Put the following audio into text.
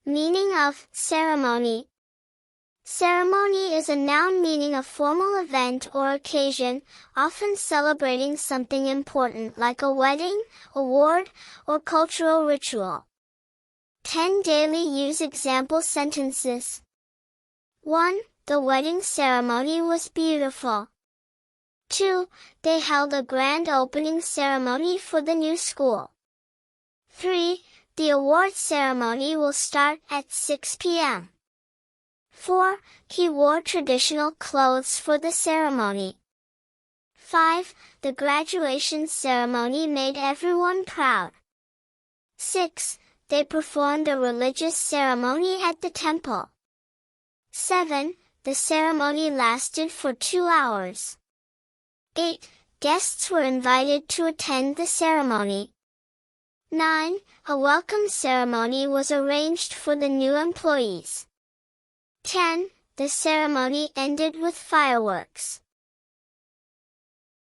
Meaning of ceremony. Ceremony is a noun meaning a formal event or occasion, often celebrating something important like a wedding, award, or cultural ritual. 10 daily use example sentences. 1. The wedding ceremony was beautiful. 2. They held a grand opening ceremony for the new school. 3. The award ceremony will start at 6 p.m. 4. He wore traditional clothes for the ceremony. 5. The graduation ceremony made everyone proud. 6. They performed a religious ceremony at the temple. 7. The ceremony lasted for 2 hours. 8. Guests were invited to attend the ceremony. 9. A welcome ceremony was arranged for the new employees. 10. The ceremony ended with fireworks.